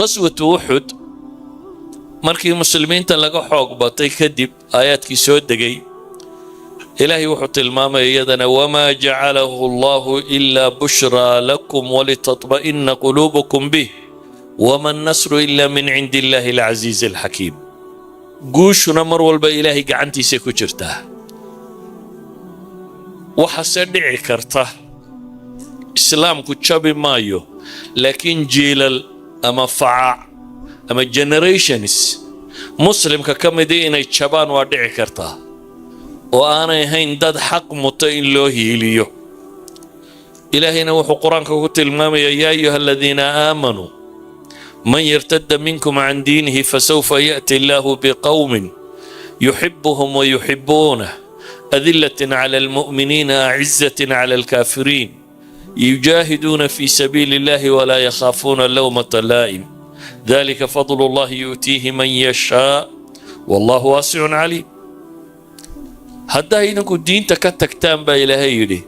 قسوة أحد markii muslimiinta laga xoog batay kadib aayaadkii soo degay ilaahay wuxuu tilmaamay iyadana wama ja'alahu Allahu illa bushra lakum wa litatma'inna qulubukum bih wama an-nasru illa min 'indillahi al-'aziz al-hakim guushuna mar walba ilaahay gacantiisa ku jirtaa waxa dhici karta islaamku jabi maayo laakiin jiilal ama faca ama generations muslimka kamid inay jabaan waa dhici kartaa oo aanay ahayn dad xaq muta in loo hiiliyo ilaahina wuxuu quraanka ku tilmaamayaa yaa ayyuhalladhina aamanu man yartadda minkum an diinihi fasawfa ya'ti Allahu biqawmin yuhibbuhum wa yuhibbunahu adillatin 'ala al-mu'minina a'izzatin 'ala al-kafirin yujahiduna fi sabilillahi wa la yakhafuna lawmata la'im ذلك فضل الله يؤتيه من يشاء والله واسع عليم هذا إنكم دين تكتكتان بإلهي يدي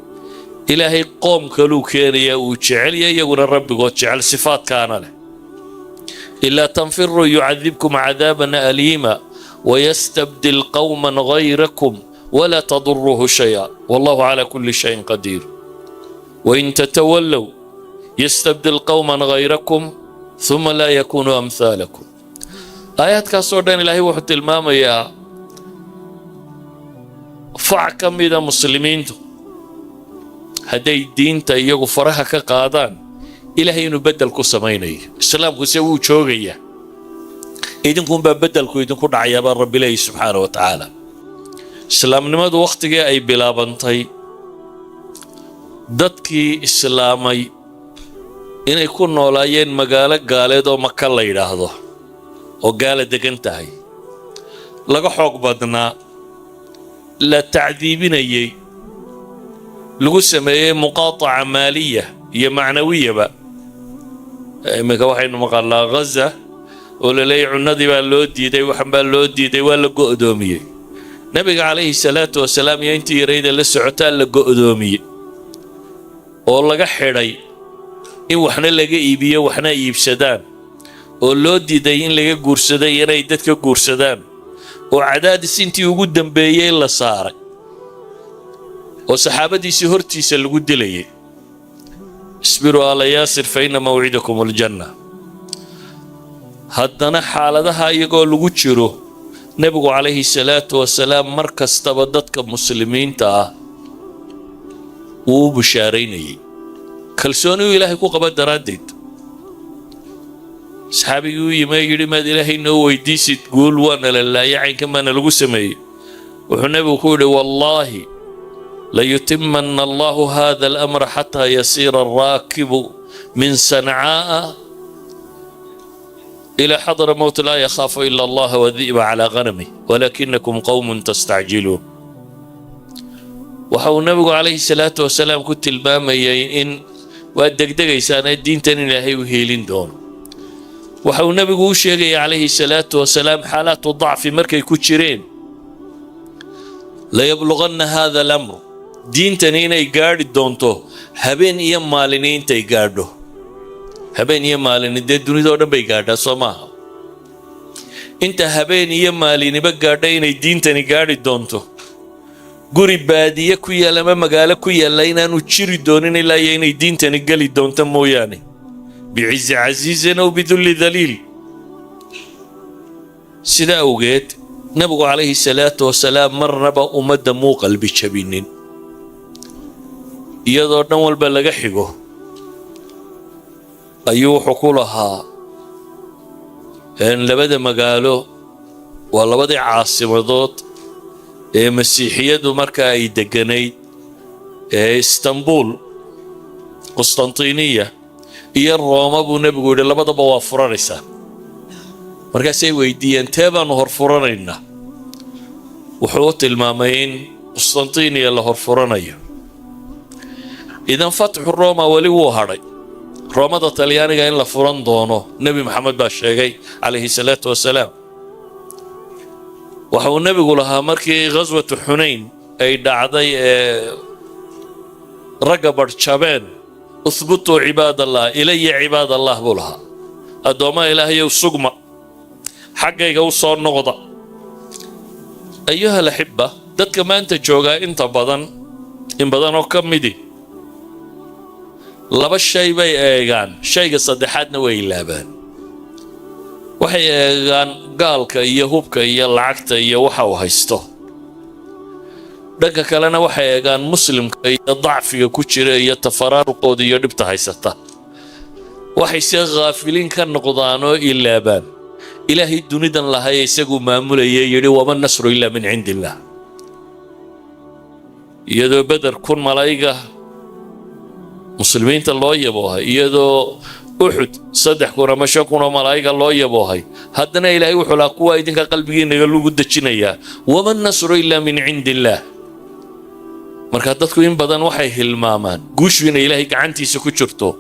إلهي قوم كلو كيريا وجعل يقول الرب وجعل صفات كان له إلا تنفروا يعذبكم عذابا أليما ويستبدل قوما غيركم ولا تضروه شيئا والله على كل شيء قدير وإن تتولوا يستبدل قوما غيركم ثم لا يكونوا أمثالكم آيات كاسودان إلهي وحد الماما يا فعكم إذا مسلمين هدي الدين تيغو فرها كقادان إلهي نبدل كسميني السلام كسيوو شوغية إذن كون ببدل كو إذن كون عيابا رب الله سبحانه وتعالى السلام نماد وقتك أي بلابنتي دادكي إسلامي inay ku noolaayeen magaalo gaaleed oo Maka la yiraahdo oo gaala degan tahay laga xoog badnaa la tacdiibinayay lagu sameeyay muqaataca maaliya iyo macnawiyaba imika waxaynu maqalnaa Gaza oo la leeyahay cunadii baa loo diiday waxan baa loo diiday waa la go'doomiyay nabiga calayhi salaatu wasalaam iyo intii yarayda la socotaa la go'doomiyay oo laga xidhay in waxna laga iibiyo waxna iibsadaan oo loo diiday in laga guursaday inay dadka guursadaan oo cadaadis intii ugu dambeeyay la saaray oo saxaabadiisii hortiisa lagu dilayay isbiru ala yaasir fa inna maw'idakum aljanna haddana xaaladaha iyagoo lagu jiro nabigu calayhi salaatu wasalaam mar kastaba dadka muslimiinta ah uu bishaaraynayay kalsooni ilaahay ku qaba daraadeed saxaabigu yimay yiri maad ilaahay noo weydiisid guul wana la yaacin kama lagu sameeyay wuxuu nabigu ku yiri wallahi la yutimmanna Allahu hadha al-amra hatta yasira ar-rakibu min Sanaa ila Hadramaut la yakhafu illa Allah wa dhi'ba ala ghanami walakinnakum qaumun tasta'jilun وحو النبي عليه الصلاة والسلام كنت الماما إن وأدق إنسان الدين تاني لهي وهيلين دون وحو النبي وشيغي عليه الصلاة والسلام حالات الضعف مركي كوتشرين لا يبلغن هذا الأمر دين تانينا يقارد دونتو هبين إيام مالينين تيقاردو هبين إيام مالينين دي دوني دون بيقاردا سماها انت هبين إيام مالينين بقاردين الدين تاني قارد دونتو guri baadiye ku yeelama magaalo ku yeelay inaanu jiri doonin ilaa inay diintani gali doonto mooyaane bi'izz azizin aw bidul dhalil sida awgeed nabigu calayhi salaatu wasalaam marnaba ummadda muu qalbi jabinin iyadoo dhan walba laga xigo ayuu wuxuu ku lahaa labada magaalo waa labadii caasimadood ee masiixiyadu marka ay deganayd ee Istanbul Constantinople iyo Roma buu nabigu yiri labadaba waa furanaysaa markaasay weydiiyeen teebaan hor furanaynaa wuxuu tilmaamay in Constantinople la hor furanayo idan fatxu Roma wali wuu haray Romada Talyaaniga in la furan doono nabi Maxamed baa sheegay calayhi salaatu wasalaam وحو النبي لها مركي غزوة حنين أي دعضي رقبر شابين اثبتوا عباد الله إلي عباد الله بولها أدوما إلهي وسقما حقيقة وصور نغضة أيها الأحبة دادك ما أنت جوغا أنت بدن إن بدن وكمدي لبا الشيء بي إيغان شيء صدحاتنا ويلابان waxay eegaan gaalka iyo hubka iyo lacagta iyo waxa uu haysto dhanka kalena waxay eegaan muslimka iyo dacfiga ku jira iyo tafaraaruqooda iyo dhibta haysata waxay si qaafiliin ka noqdaan oo ilaabaan ilaahay dunidan lahay isagu maamulayay yiri wama nasru illa min indillah iyadoo badar kun malaayiga muslimiinta loo yaboohay iyadoo أحد صدق كنا مشاكونا ملايكة الله يبوهاي هدنا إلهي وحلا قوة إذنك قلبي نقلو قد تشينيا وما النصر إلا من عند الله مركاتتكو إن بدن وحي هلمامان قوش بين إلهي كعنتي سكوشرتو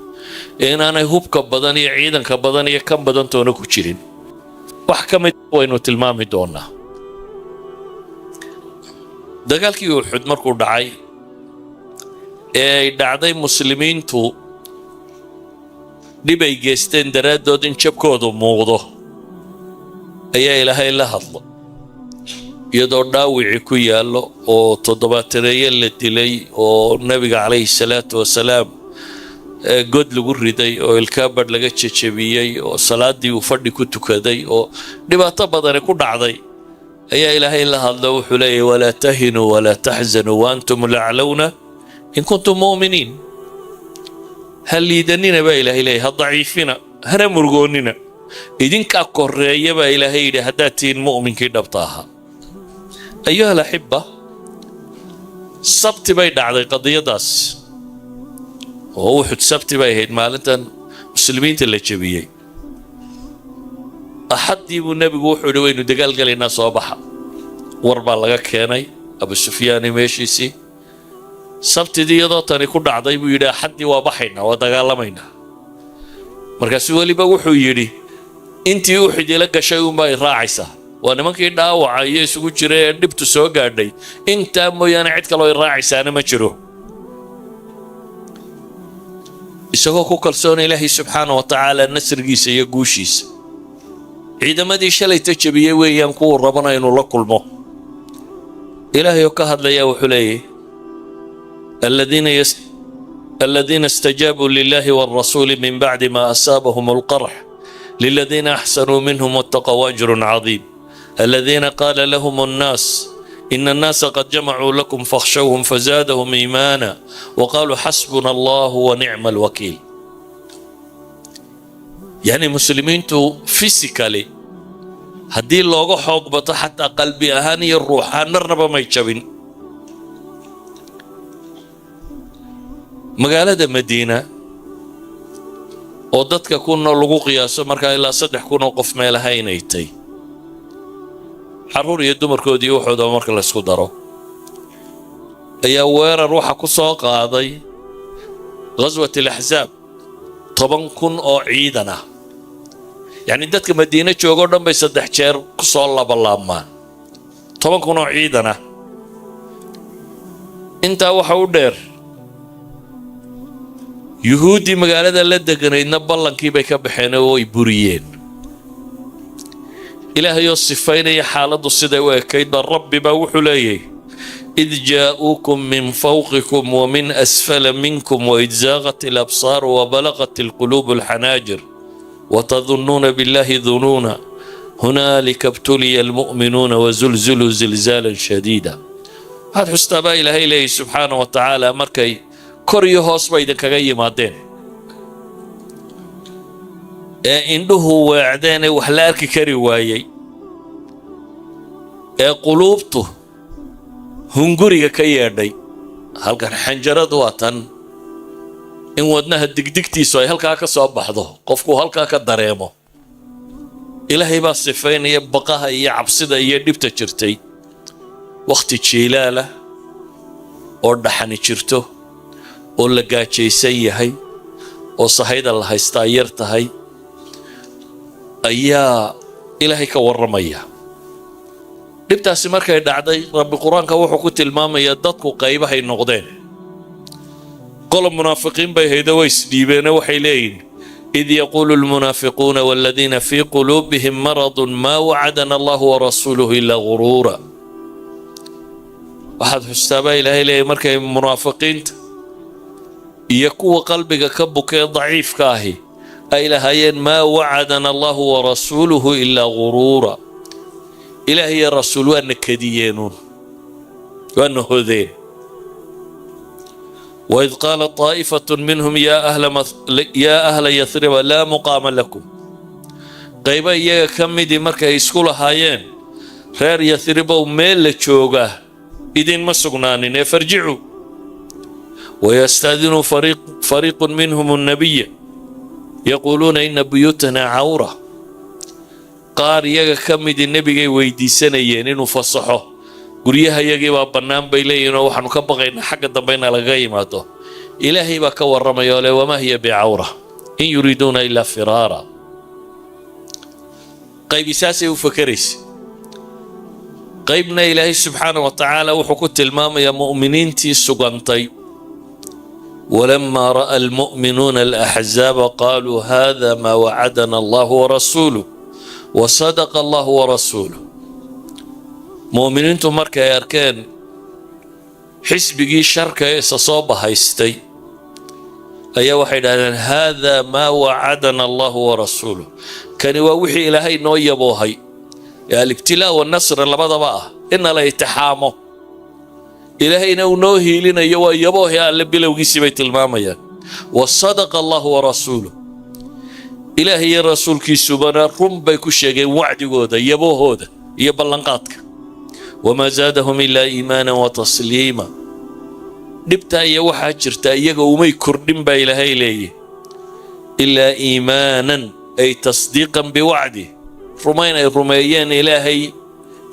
إن أنا هوب كبدن يعيدا كبدن يكم بدن تونو كوشيرين وحكمت وينو تلمامي دونا دقال كي أحد مركو دعاي دعاي مسلمين تو dhibay geysteen daraaddood in jabkoodu muuqdo ayaa ilaahay la hadlo iyadoo dhaawici ku yaallo oo toddobaataneeye la dilay oo nabiga calayhi salaatu wasalaam god lagu riday oo ilkaabadh laga jejebiyey oo salaadii uu fadhi ku tukaday oo dhibaato badani ku dhacday ayaa ilaahay la hadlo wuxuu leeyahay walaa tahinuu walaa taxzanuu waantum laclawna in kuntum mu'miniin هل يدنينا با إلهي لي هضعيفنا هنا مرغوننا إذن كاكوريا با إلهي لي هداتين مؤمن كي دبطاها أيها الأحبة سبت باي دعدي قضية داس وهو حد سبت باي هيد مالنتا مسلمين تلي جبيي أحد يبو النبي وحو دوينو دقال قالينا صباحا وربا لغا كياني أبو سفياني ميشيسي sabtidii iyadoo tani ku dhacday buu yidhi axaddii waa baxaynaa waa dagaalamaynaa markaasuu weliba wuxuu yidhi intii uxud ila gashay unbaa i raacaysaa waa nimankii dhaawaca iyo isugu jira ee dhibtu soo gaadhay intaa mooyaane cid kaloo i raacaysaana ma jiro isagoo ku kalsoona ilaahay subxaana wa tacaala nasrigiisa iyo guushiisa ciidamadii shalayta jabiyey weeyaan kuwuu rabana inuu la kulmo ilaahay oo ka hadlayaa wuxuu leeyahay الذين استجابوا لله والرسول من بعد ما أصابهم القرح للذين أحسنوا منهم واتقوا أجر عظيم الذين قال لهم الناس إن الناس قد جمعوا لكم فاخشوهم فزادهم إيمانا وقالوا حسبنا الله ونعم الوكيل يعني مسلمين تو فيسيكالي هدي اللوغو حقبة حتى قلبي أهاني الروحان نرنبا ما يتشابين magaalada madiina oo dadka ku nool lagu qiyaaso markaa ilaa 3,000 qof meelaha inay tahay xaruur iyo dumarkoodii waxooda marka la isku daro ayaa weerar waxa ku soo qaaday غزوة الأحزاب 10,000 oo ciidan ah yani dadka madiina joogo dhan bay 3 jeer ku soo labalaamaan 10,000 oo ciidan ah inta waxa u dheer يهودي مقالة لدقنا ينبالن كيبا كبحينا ويبوريين إلهي الصفين يا حالة الصدى وكيد الرب بوحو ليه إذ جاءوكم من فوقكم ومن أسفل منكم وإذ زاغت الأبصار وبلغت القلوب الحناجر وتظنون بالله ظنونا هنالك ابتلي المؤمنون وزلزلوا زلزالا شديدا هذا حستبا إلهي ليه سبحانه وتعالى مركي كوريو هوس بايدن كاغا يمادين indhuhu weecdeen wax la arki kari waayay quluubtu hunguriga ka yeedhay halkan xanjaradu waa tan in wadnaha digdigtiisu ay halkaa ka soo baxdo qofku halkaa ka dareemo ilaahay baa sifaynaya baqaha iyo cabsida iyo dhibta jirtay waqti jiilaala oo dhaxani jirto oo la gaajaysan yahay oo sahayda la haystaa yar tahay ayaa ilaahay ka warramaya dhibtaasi markay dhacday rabbi quraanka wuxuu ku tilmaamayaa dadku qaybahay noqdeen qolo munaafiqiin bay hayda way isdhiibeen waxay leeyihiin إذ يقول المنافقون والذين في قلوبهم مرض ما وعدنا الله ورسوله إلا غرورا. waxaad xustaabaa ilaahay leeyahay markay munaafiqiinta iyo kuwa qalbiga ka bukee daciifka ahi ay lahaayeen maa wacadana allahu warasuuluhu ilaa guruura. ilaahay iyo rasuul waana kadiyeenuun, waana hodeen. وإذ قال طائفة منهم يا أهل يثرب لا مقام لكم. قيبا إياك كمدي مركا يسكول هايين خير يثرب وميل لتشوغا إذن ما سقنانين فارجعوا. ويستأذن فريق منهم النبي يقولون إن بيوتنا عورة. قال إياك كمدي النبي ويدي سنيين إنه فصحه guryaha iyagii baa bannaan bay leeyihiin oo waxaanu ka baqaynaa xagga dambe in laga yimaado. ilaahay baa ka warramaya oo leh wamaa hiya bicawra in yuriiduuna ilaa firaara. qaybisaasay u fakeraysa. qaybna ilaahay subxaanahu wa tacaala wuxuu ku tilmaamayaa mu'miniintii sugantay. walamaa ra'a almu'minuuna alaxzaaba qaaluu hada maa wacadana allahu warasuuluh wasadaqa allahu warasuuluh. mu'miniintu markay arkeen xisbigii sharka ee isa soo bahaystay ayaa waxay dhahdeen haadaa maa wacadana allahu warasuuluh. kani waa wixii ilaahay noo yaboohay ee alibtilaa wanasr labadaba ah, ina la itixaamo. ilaahayna uu noo hiilinayo waa yaboohi alle bilowgiisii bay tilmaamayaan. wasadaqa allahu warasuuluh. ilaahay iyo rasuulkiisubana run bay ku sheegeen wacdigooda, yaboohooda iyo ballanqaadka. وما زادهم إلا إيمانا وتسليما. dhibta iyo waxaa jirta iyaga umay kordhin baa ilaahay leeyahay ilaa iimaanan ay tasdiiqan biwacdi, rumayn ay rumeeyeen ilaahay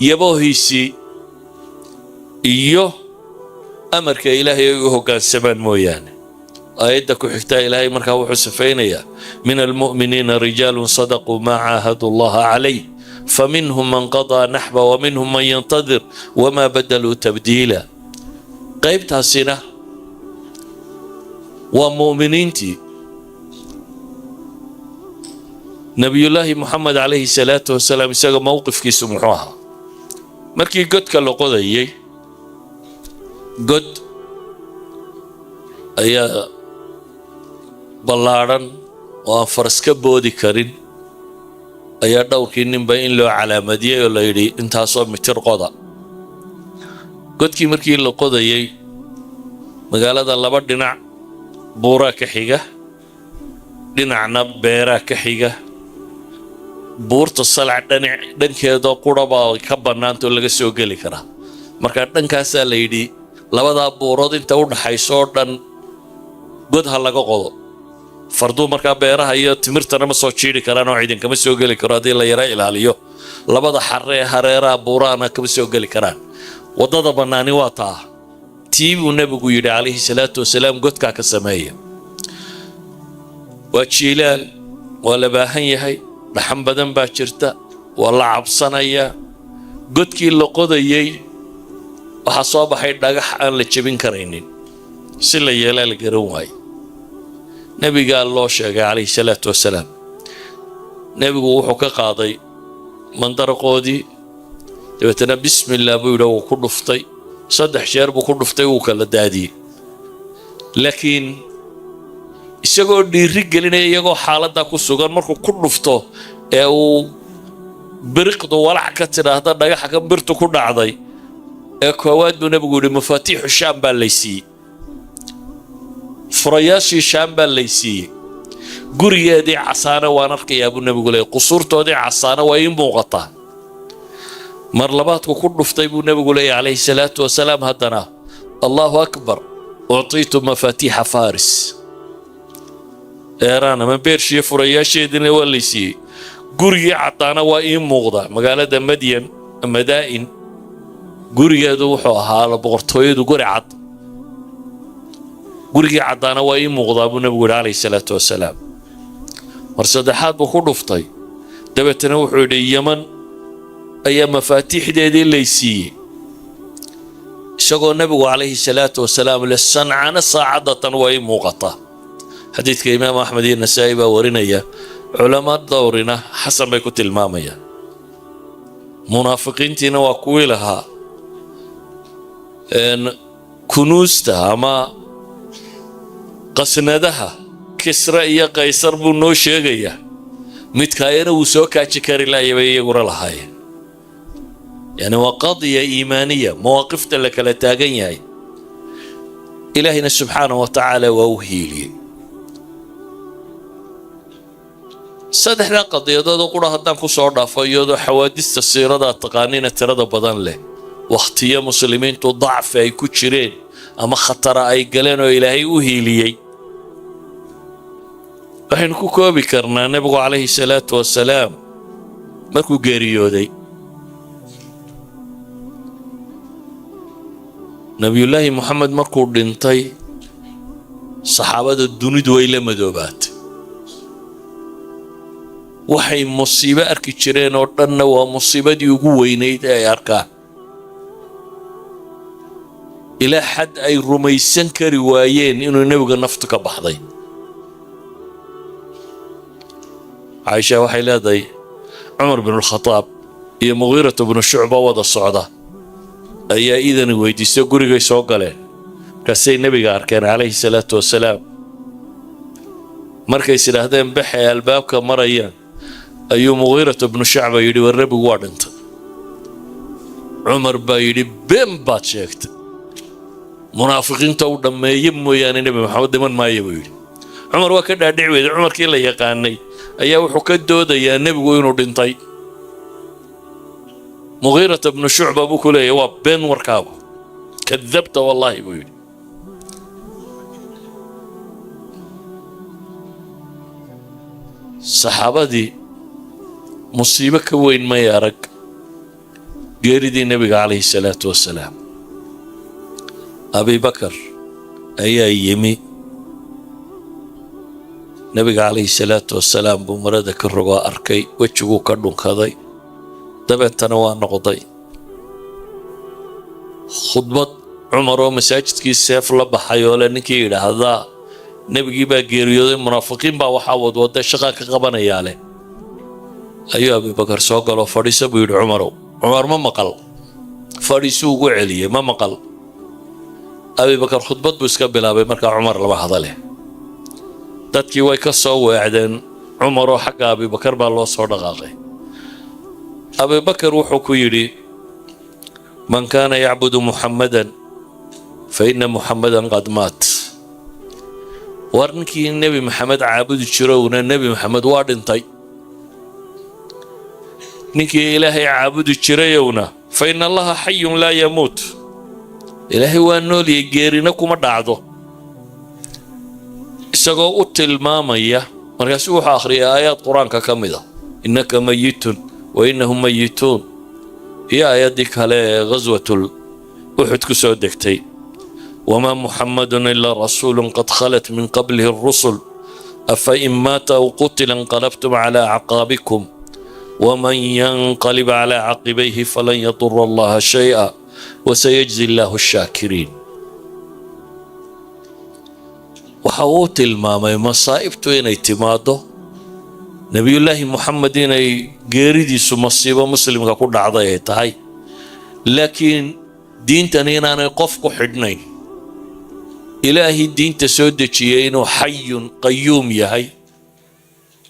yaboohiisii iyo amarka ilaahay ay u hoggaansamaan mooyaane. aayadda ku xigtaa ilaahay markaa wuxuu sifaynayaa min almu'miniina rijaalun sadaquu maa caahadu allaha calayh فمنهم من قضى نحبه ومنهم من ينتظر وما بدلوا تبديلا. قيب تاسينا ومؤمنينتي نبي الله محمد عليه الصلاة والسلام يساق موقف كي سمحوها مركي قد كالو قضي قد أيا بلارن وفرسك بودي كرين ayaa dhowrkii ninba in loo calaamadiyey oo la yidhi intaasoo mitir qoda. godkii markii la qodayay magaalada laba dhinac buuraa ka xiga, dhinacna beeraa ka xiga. buurta salac dhankeedoo qurabaa ka bannaantoo laga soo geli karaa. marka dhankaasaa la yidhi labadaa buurood inta u dhaxayso oo dhan god ha laga qodo. farduu markaa beeraha iyo timirtana ma soo jiiri karaan oo ciidan kama soo geli karo haddii la yara ilaaliyo. labada xarre ee hareeraha buurahana kama soo geli karaan. waddada bannaani waa taa. tii buu nebigu yidhi calayhi salaatu wasalaam godkaa ka sameeya. waa jiilaal, waa la baahan yahay, dhaxan badan baa jirta, waa la cabsanayaa. godkii la qodayey waxaa soo baxay dhagax aan la jebin karaynin, si la yeelaa la garan waayo. nebigaa loo sheegay calayhi salaatu wasalaam. nebigu wuxuu ka qaaday mandaraqoodii, dabeetana bismi illah buu yidhi wuu ku dhuftay. 3 jeer buu ku dhuftay, wuu kala daadiyey. laakiin isagoo dhiiri gelinaya, iyagoo xaaladdaa ku sugan, markuu ku dhufto ee uu biriqdu walac ka tidhaahda dhagaxa kan birtu ku dhacday ee koowaad buu nebigu yidhi mafaatiixu shaam baa laysiiyey, furayaashii shaam baa laysiiyey. gurigeedii casaana waan arkayaa buu nebigu leeyay, qusuurtoodii casaana waa ii muuqataa. mar labaadku ku dhuftay buu nebigu leeyay calayhi salaatu wasalaam, haddana allahu akbar, uctiitu mafaatiixa faris. eeraan ama beershiya furayaasheediina waa laysiiyey. gurigii caddaana waa ii muuqda. magaalada madaa'in gurigeedu wuxuu ahaa boqortooyadu guri cad. gurigii caddaana waa ii muuqdaa buu nebigu yidhi calayhi salaatu wasalaam. mar saddexaad buu ku dhuftay, dabeetana wuxuu yidhi yaman ayaa mafaatiixdeedii laysiiyey. isagoo nebigu calayhi salaatu wasalaam le sancana saacadatan waa ii muuqataa. حديث إمام أحمد النسائي ورنيا علماء دورنا حسن بيكوت المامية منافقين تينا وكويلها إن كنوزتها أما قسندها كسرى قيصر بنو شيغيا متكايرة وسوكا شكر الله يبي لهاي يعني وقضية إيمانية مواقف لك لتاجين إلهنا سبحانه وتعالى ووهيلي saddexda qadiyadood oo qura haddaan ku soo dhaafo iyadoo xawaadista siirada taqaaniina tirada badan leh waqtiyo muslimiintu dacfi ay ku jireen ama khatara ay galeen oo ilaahay u hiiliyey waxaynu ku koobi karnaa nabigu calayhi salaatu wasalaam markuu geeriyooday nabiyullaahi moxamed markuu dhintay saxaabada dunidu way la madoobaatay waxay musiibo arki jireen oo dhanna waa musiibadii ugu weynayd ee ay arkaan ilaa xad ay rumaysan kari waayeen inuu nebiga naftu ka baxday caaisha waxay leedahay cumar bin alkhataab iyo mugiirata binu shucba wada socda ayaa iidan weydiistay gurigay soo galeen markaasay nebiga arkeen calayhi salaatu wasalaam markay sidhaahdeen baxay albaabka marayaan ayuu mugiirata binu shucba yidhi war nebigu waa dhintay cumar baa yidhi been baad sheegtay munaafiqiinta u dhammeeye mooyaane nebi maxamed dhiman maayo buu yidhi cumar waa ka dhaadhici weyday cumarkii la yaqaanay ayaa wuxuu ka doodayaa nebigu inuu dhintay mugiirata bnu shucba buu ku leeyahay waa been warkaagu kadabta wallaahi buu yidhi saxaabadii musiibo ka weyn may arag geeridii nebiga calayhi salaatu wasalaam abi bakar ayaa yimi nebiga calayhi salaatu wasalaam buu marada ka rogoo arkay wejiguu ka dhunkaday dabeetana waa noqday khudbad cumar oo masaajidkii seef la baxay oo le ninkii yidhaahdaa nebigii baa geeriyooday munaafiqiin baa waxaa wadwada shaqaa ka qabanayaa leh ayuu abibakar soo galoo fadhiisa buu yidhi cumarow cumar ma maqal fadhiisuu ugu celiyey ma maqal abibakar khudbad buu iska bilaabay markaa cumar lama hadale dadkii way ka soo weecdeen cumaroo xagga abibakar baa loo soo dhaqaaqay abibakar wuxuu ku yidhi man kaana yacbudu muxammadan fa ina muxammadan qad maat war ninkii nebi maxamed caabudi jirowna nebi maxamed waa dhintay ninkii ilaahay caabudi jirayowna fa ina allaha xayun laa yamuut ilaahay waa nooliyay geerina kuma dhacdo isagoo u tilmaamaya markaasuu wuxuu akhriyay aayaad qur-aanka ka mid a innaka mayitun wa innahum mayituun iyo aayaddii kale ee ghaswatul uxud ku soo degtay wamaa muxammadun ilaa rasuulun qad khalat min qablihi arusul afa in maata aw qutila inqalabtum calaa acqaabikum waman yanqalib calaa caqibayhi falan yadura allaha shay'a wasayajzi allahu ashaakiriin waxa uu tilmaamay masaa'ibtu inay timaado nebiyullaahi moxamed inay geeridiisu masiibo muslimka ku dhacday ay tahay laakiin diintani inaanay qof ku xidhnayn ilaahay diinta soo dejiyey inuu xayun qayuum yahay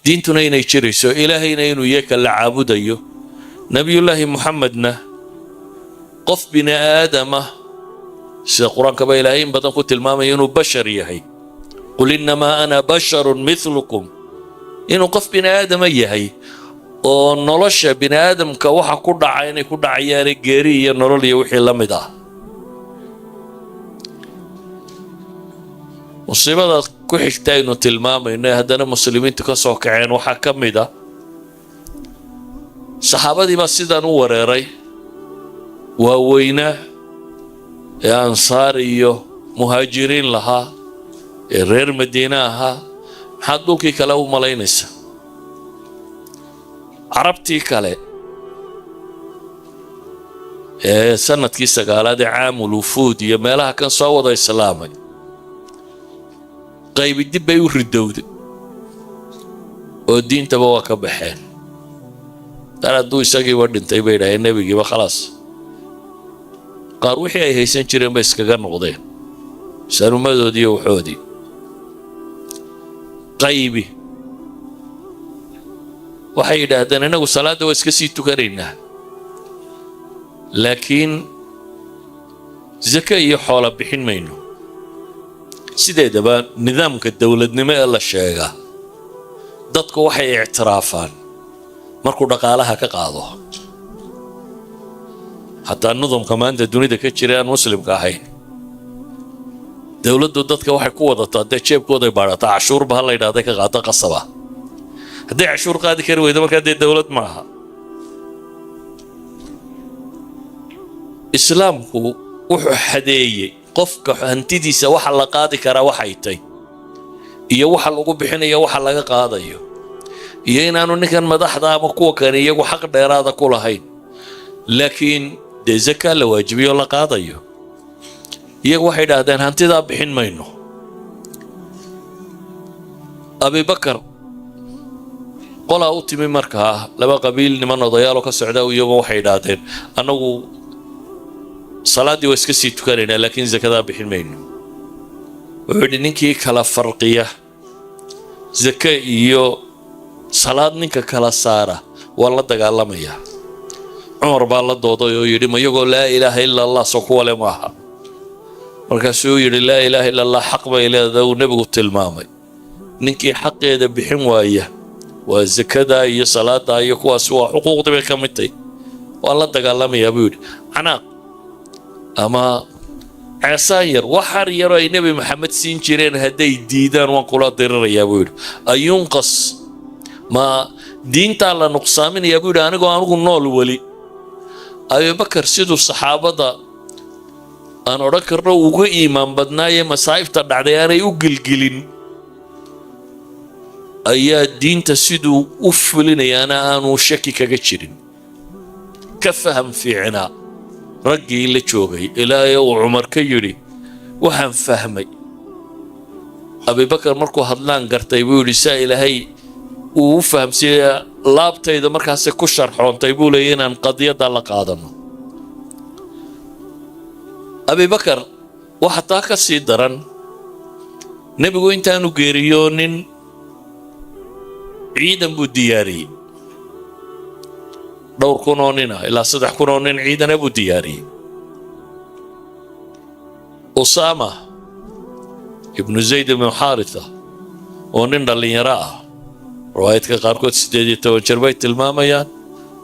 diintuna inay jirayso ilaahayna inuu yaka la caabudayo nebiyullaahi moxamedna qof bini aadama sida qur-aanka ba ilaahay in badan ku tilmaamaya inuu bashar yahay qul innamaa ana basharun milukum inuu qof bini aadama yahay oo nolosha bini aadamka waxa ku dhaca inay ku dhacayaane geeri iyo nolol iyo wixii la mid ah musiibada ku xigta aynu tilmaamayno ee haddana muslimiintu ka soo kaceen waxaa ka mid ah saxaabadii baa sidaan u wareeray waaweynaa ee ansaar iyo muhaajiriin lahaa ee reer madiine ahaa maxaad dhulkii kale u malaynaysa carabtii kale ee sanadkii sagaalaad ee caamul wufuud iyo meelaha kan soo wada islaamay qaybi dib bay u ridowday oo diintaba waa ka baxeen dar hadduu isagiiba dhintay bay dhahay nebigiiba khalaas qaar wixii ay haysan jireen bay iskaga noqdeen sanumadoodii iyo waxoodii qaybi waxay yidhaahdeen inagu salaadda waa iska sii tukanaynaa laakiin zaka iyo xoola bixin mayno sideedaba nidaamka dowladnimo ee la sheegaa dadku waxay ictiraafaan markuu dhaqaalaha ka qaado hataa nidaamka maanta dunida ka jira aan muslimka ahayn dowladdu dadka waxay ku wadataa dee jeebkooday baadhataa cashuurba ha la yidhahday ka qaata qasaba hadday cashuur qaadi kari weydo markaa dee dowlad maaha islaamku wuxuu xadeeyey qofka hantidiisa waxa la qaadi karaa waxay tay iyo waxa lagu bixinayo waxa laga qaadayo iyo inaanu ninkan madaxda ama kuwa kale iyagu xaq dheeraada ku lahayn laakiin dee zaka la waajibiyo la qaadayo iyagu waxay yidhaahdeen hantidaa bixin mayno abibakar qolaa u timi markaa laba qabiil niman odayaaloo ka socda iyagu waxay yidhaahdeen annagu salaaddii waa iska sii tukanaynaa laakiin zakadaa bixin mayno wuxuu yidhi ninkii kala farqiya zaka iyo salaad ninka kala saara waa la dagaalamayaa cumar baa la dooday oo yidhi ma iyagoo laa ilaaha ila allah soo kuwa le maaha markaasuu yidhi laa ilaaha ila allah xaq bay leedahay uu nebigu tilmaamay ninkii xaqeeda bixin waaya waa zakada iyo salaada iyo kuwaas waa xuquuqdii bay ka mid tahay waa la dagaalamayaa buu yidhi canaaq ama ceesaan yar waxar yaro ay nebi maxamed siin jireen hadday diidaan waan kula dirirayaa buu yidhi ayuunqas ma diintaa la nuqsaaminayaa buu yidhi anigoo anigu nool weli abibakar siduu saxaabada aan odhan karno uga iimaan badnaayee masaa'ibta dhacday aanay u gilgilin ayaa diinta siduu u fulinayaana aanu shaki kaga jirin ka faham fiicnaa raggii la joogay ilaahay uu cumar ka yidhi waxaan fahmay abibakar markuu hadlaan gartay buu yidhi saa ilaahay uu u fahamsiiya laabtayda markaasi ku sharxoontay buu leeyay inaan qadiyadda la qaadano abibakar waxa taa ka sii daran nebigu intaanu geeriyoonin ciidan buu diyaariyey dhowr kun oo nin ah ilaa 3 kun oo nin ciidana buu diyaariyey usaama ibnu zayd ibnu xaaritha oo nin dhallinyaro ah riwaayadka qaarkood 18 jir bay tilmaamayaan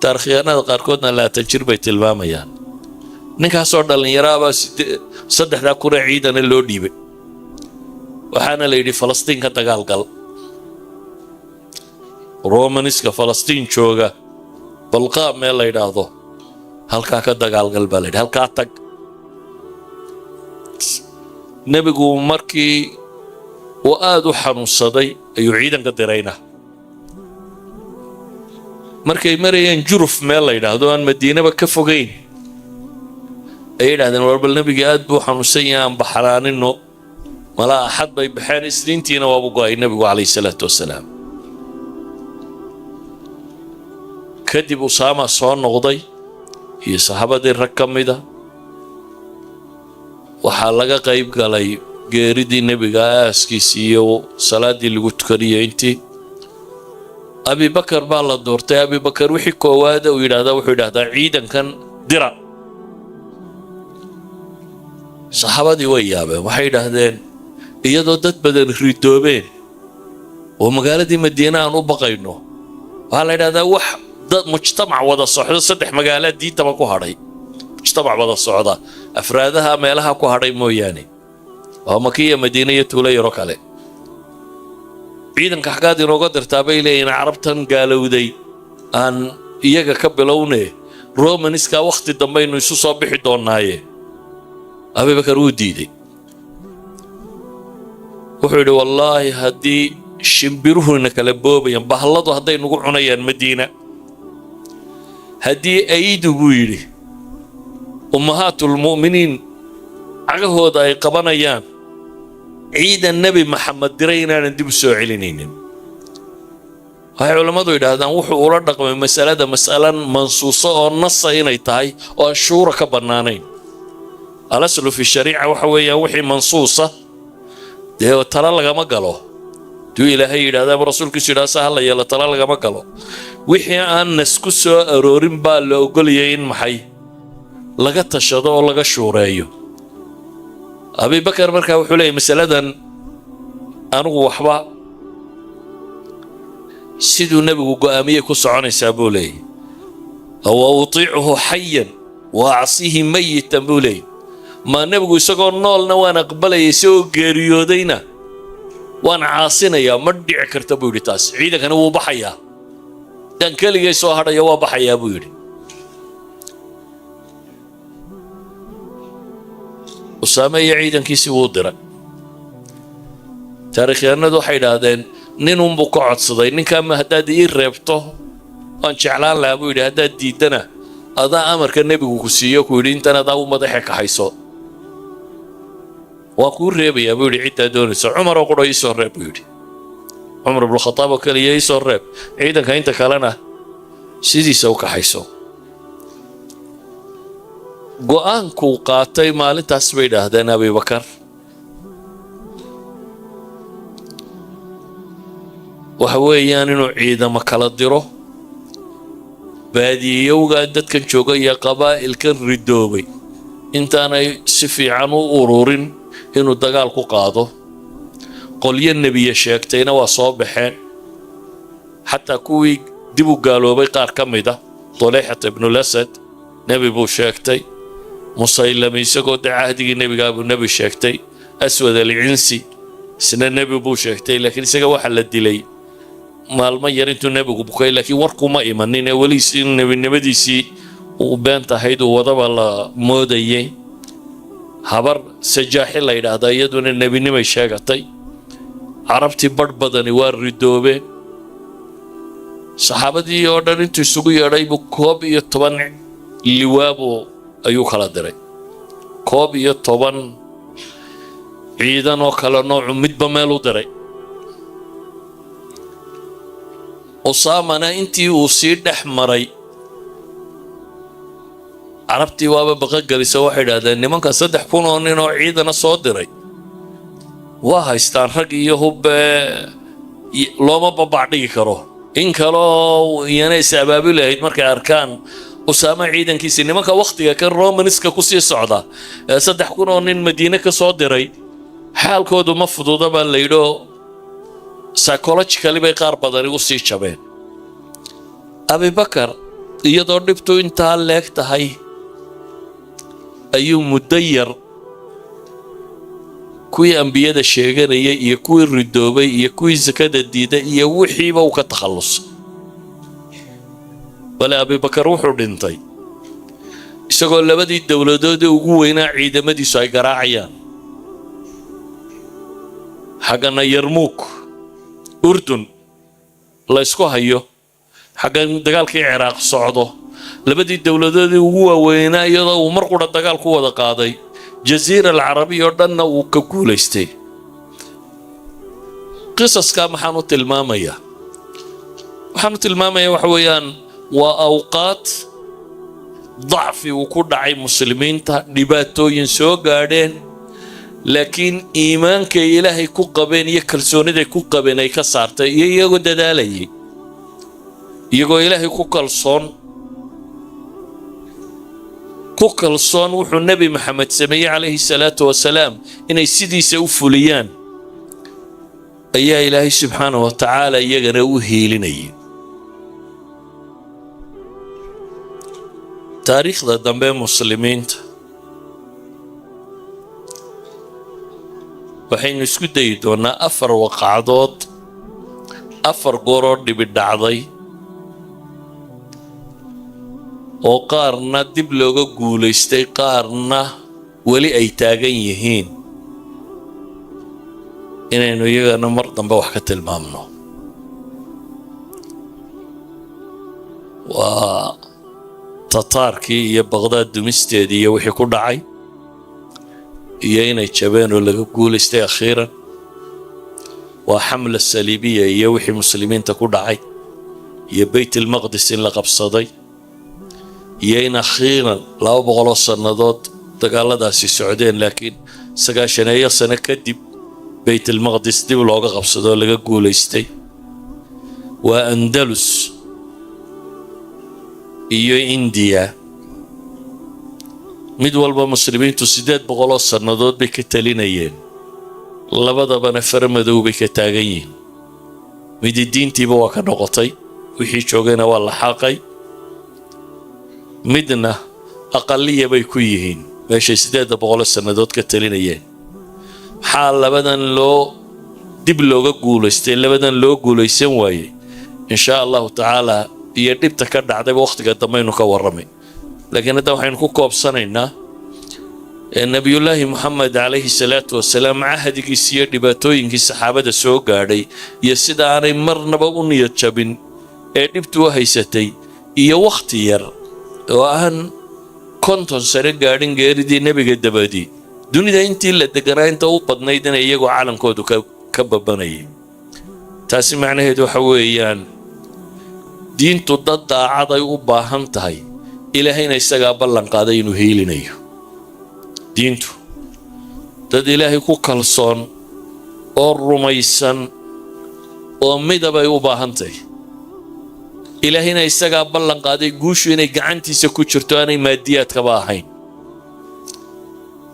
taarikhyahanada qaarkoodna 20 jir bay tilmaamayaan ninkaasoo dhallinyaro ah baa 3 kun oo ciidana loo dhiibay waxaana la yidhi falastiin ka dagaalgal romaniska falastiin jooga balqaa meel la yidhaahdo halkaa ka dagaalgal baa la yidhi halkaa tag nebigu markii uu aad u xanuunsaday ayuu ciidanka dirayna markay marayeen juruf meel la yidhaahdo aan madiinaba ka fogayn ay yidhahdeen warbal nebigii aad buu xanuunsan yahay aan baxraanino malaa axad bay baxeen isniintiina waabu go'ay nebigu calayhi salaatu wasalaam kadib usaama soo noqday iyo saxaabadii rag ka mida waxaa laga qayb galay geeridii nebiga aaskiisii iyo salaaddii lagu tukaniyey intii abibakar baa la doortay abibakar wixii koowaada uu wuxuu yidhaahdaa ciidankan dira saxaabadii way yaabeen waxay yidhaahdeen iyadoo dad badan ridoobeen oo magaaladii madiina aan u baqayno waxaa la yidhahdaa wax dad mujtamac wada socdo 3 magaalo diintaba ku hadhay mujtamac wada socda afraadaha meelaha ku hadhay mooyaane waa makiya madiina iyo tuulo yaro kale ciidanka xagaad inooga dirtaa bay leeyihiin carabtan gaalowday aan iyaga ka bilowne romaniska waqti dambaynu isu soo bixi doonaaye abibakar wuu diiday wuxuu yidhi wallaahi haddii shimbiruhuna kala boobayaan bahalladu hadday nagu cunayaan madiina haddii aydu buu yidhi ummahaatulmu'miniin cagahooda ay qabanayaan عيد النبي محمد درينا ندب سوعلينين هاي علماء يدهدان وحو أولا رقم مسألة منصوصة أو نص هنا يتهي أو الشورى كبرنانين الأصل في الشريعة وحوية وحي منصوصة ده ترى لغا ما قالوا دو إلهي يدهدان برسولك سيدا سهلا يلا ترى لغا ما قالوا وحي أن نسكسو أرورين بالو قليين محي لغا تشادو لغا شوريو أبي بكر مركا وحولي مسألة أنو وحبا سيدو نبي قامية كسعاني سابولي أو أطيعه حيا وأعصيه ميتا بولي ما نبي يسقون نول وانا قبله يسوق ريودينا وانا عاصينا يا مدع كرتبولي تاس عيدك أنا وبحيا دان كلي يسوع هذا يوا بحيا بولي أسامة يعيدن كيسي ودرا تاريخي أنا دو حيدادين نين بو كعدسداي نينكا ما هداد ii reebto aan jeclaan lahaa buu yiri hadaad diidana adaa amarka nabigu ku siiyo ku yiri intan adaa u madaxa ka hayso waa ku reebaya buu yiri cidda doonayso Umar oo qoro soo reeb buu yiri Umar ibn Khattab kaliya soo reeb ciidanka inta kalena sidiisa u ka hayso go'aanku qaatay maalintaas bay dhahdeen Abu Bakar وحويان إنه عيدا مكلا ديرو بادي يوغا دتكن جوغا يا قبائل كن ردوبي انت انا سفي عنو أورورين إنه دقال كو قادو قولي النبي شاكتين وصابحين حتى كوي ديبو قالوا بي قار كميدا طليحة ابن الأسد نبي بو شاكتي مسيلمي يساقو دعاهدي النبي قابو النبي شاكتي أسود العنسي سنة النبي بو شاكتي لكن يساقو وحل الدلي maalmo yar intuu nabigu bukay laakiin warku ma imanin waliis in nabadiisii uu beenta ahayd uu wadaba la moodayay habar sajaaxi la yidhaahda iyaduna nabinimay sheegatay carabtii badh badani waa ridoobeen saxaabadii oo dhan intuu isugu yeedhay buu 11 liwaabo ayuu kala diray 11 ciidan oo kala nooc midba meel u diray أسامة أنتي وسيد أحمري عرفتي وابا بقى سوا واحد هذا إني ما كان صدق كونه إنه عيدنا صادري واه استنرق يهوب لو ما ببعدي كره إن كلا يعني سبب له هيد مركز أركان أسامة عيدا كيس إني ما كان وقتي كان رومانسكا كوسي السعودة صدق كونه إن مدينة كصادري حال كودو مفضوض طبعا ليلو psychologically bay qaar badan ugu sii jabeen Abu Bakar iyadoo dhibtu inta leeg tahay ayuu mudayar kuwii ambiyada sheeganayay iyo kuwii ridoobay iyo kuwii zakada diiday iyo wixiiba uu ka takhalusay wala Abu Bakar wuxuu dhintay isagoo labadii dawladood ugu weynaa ciidamadiisu ay garaacayaan xagana Yarmouk أردن لا يسكوها يو حقا دقال كي عراق صعدو لبدي الدولة دي هو وينا يضا ومرقود الدقال كوا قاضي جزيرة العربية يردنا وككولة استي قصص كام حانو تلمامية وحانو تلمامية وحويان وأوقات ضعف وكل عي مسلمين نباتو ينسو قادين لكن إيمانك إلهي كوكبين يكلسون ذي كوكبين أي كسرت يجو ددالي يجو إلهي كوكلصون وحو النبي محمد سمي عليه الصلاة والسلام إن يسدي سوفليان أي إلهي سبحانه وتعالى يجنوه لني تاريخ ذا دنبي مسلمين waxaynu isku dayi doonaa 4 waqacadood 4 goor dib dhacday oo qaarna dib looga guuleystay qaarna wali ay taagan yihiin inaynu iyagana mar dambe wax ka tilmaamno waa tataarkii iyo Baghdad dumisteedii iyo wixii ku dhacay iyo inay jabeen oo laga guuleystay akhiran وحملة الصليبية يوحي مسلمين تكون عي يا بيت المقدس إن لقب صدي يين أخيرا لا بغلص النضاد تقال داسي السعودين لكن سقاشنا هي سنة كدب بيت المقدس دي ولوغا قبصدو لغا قوليستي وأندلس iyo India mid walba muslimiintu 800 sanadood bay ka talinayeen labadaba farmadow bay ka taagan yihiin mid diintiiba waa ka noqotay wixii joogayna waa la xaqay midna aqalliya bay ku yihiin meesha 800 sanadood ka talinayeen xaal labadan loo dib looga guuleystay labadan loo guuleysan waayay insha Allah ta'ala iyo dhibta ka dhacday waqtiga dambaynu ka waramay laakiin hadda waxaan ku koobsanaynaa nabiyullaahi Muhammad alayhi salaatu wasalaam ahadigiisa iyo dhibaatooyinkii saxaabada soo gaadhay iyo sida aanay marnaba u niyad jabin ee dhibtu haysatay iyo waqti yar oo aan konton sano gaadhin geeridii nabiga dabadii dunida intii la deganaa inta u badnayd in iyagu calankoodu ka babanayay taasi macnaheedu waxa weeyaan diintu dad daacad ay u baahan tahay ilaahayna isaga ballan qaaday inuu heelinayo diintu dad ilaahay ku kalsoon oo rumaysan oo midab ay u baahan tahay ilaahayna isaga ballan qaaday guushu inay gacantiisa ku jirto aanay maadiyaadka ba ahayn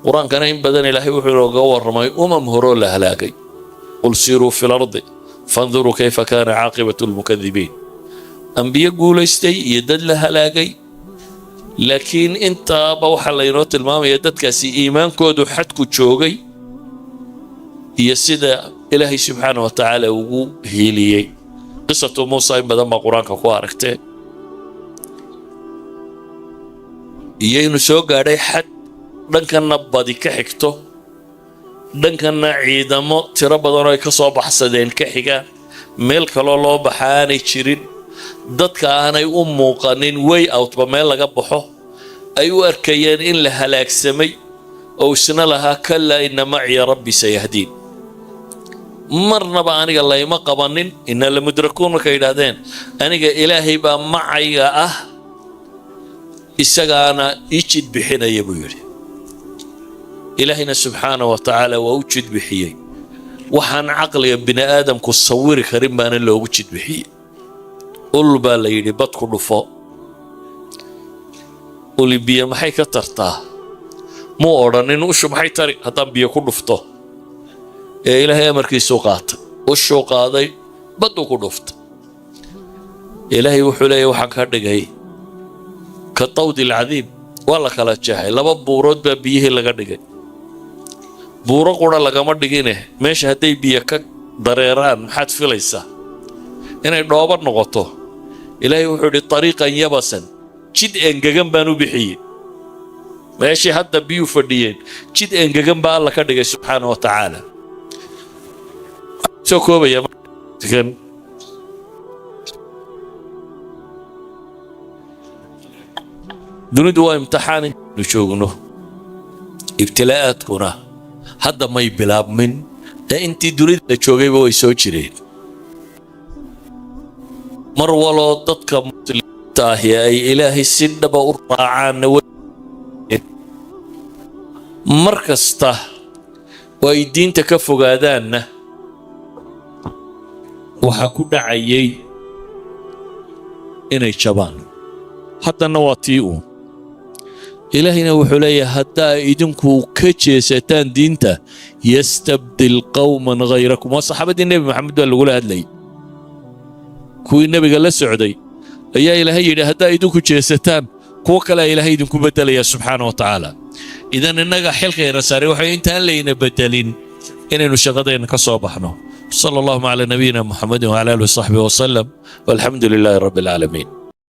quraankana in badan ilaahay wuxuu nooga warramay horo la halaagay qul siiruu fil ardi fanzuruu kayfa kaana caaqibatu almukaththibiin أنبياء قولستي يدل هلاقي لكن انت بوحى لينوت الماما يدد كاسي إيمان كودو حدكو تشوغي يسيد إلهي سبحانه وتعالى وقو هيليي قصة موسى بدل ما قرآن كواركتي يينو سوغ علي حد دنكنا نبادي كحكتو دنكنا عيدمو تربضنا يكسو بحسدين كحكا ميلك لولو بحاني تشيرين dadka aanay u muuqanin way out ba meel laga baxo ay u arkayeen in la halaagsamay oo isna laha kala inna ma'i rabbi sayahdiin marnaba aniga layma qabanin inna la mudrakuun ka yiraahdeen aniga ilaahay ba macayga ah isagaana ijid bixinaya buu yiri ilaahina subhanahu wa ta'ala waa u jid bixiyay waxaan aqliga bini aadamku sawiri karin baan loogu jid bixiyay ulba la yiri bad ku dhufo ulibiya maxay ka tartaa ma oranin ushu maxay tari haddaan biyo ku dhufto ee ilaahay amarkiisu qaata ushu qaaday bad ku dhufto ilaahay wuxuu leeyahay waxaan ka dhigay ka tawdi alcadiim wala kala jahay laba buurood baa biyihii laga dhigay buuro qura lagama dhigine meesha haday biyo ka dareeraan maxaad filaysaa inay dhooba noqoto ilaahay wuxuu yiri tariiqan yabasan jid engegan baan u bixiyay meeshii hadda biyo fadhiyeen jid engegan baa Allah ka dhigay subhanahu wa ta'ala soo koobaya dunidu waa imtixaan nu joogno ibtilaaadkuna hadda may bilaabmin intii dunida joogayba way soo jireen mar waloo dadka muslimiinta ah ay ilaahay si dhaba u raacaan mar kasta way diinta ka fogaadaanna waxa ku dhacayay inay jabaan haddana waa tii إلهنا وحليا حتى إذنكو كتشيستان دينتا يستبدل قوما غيركم وصحابة النبي محمد قال له هذا كوي النبي قال السعودي يا إلهي حتى إذنكو كتشيستان كوكلا إلهي إذنكو بدل يا سبحانه وتعالى إذا النجا حلقة يا رسالة وحي انت لينا بدلين إن نشغدين كصباحنا صلى الله على نبينا محمد وعلى آله وصحبه وسلم والحمد لله رب العالمين.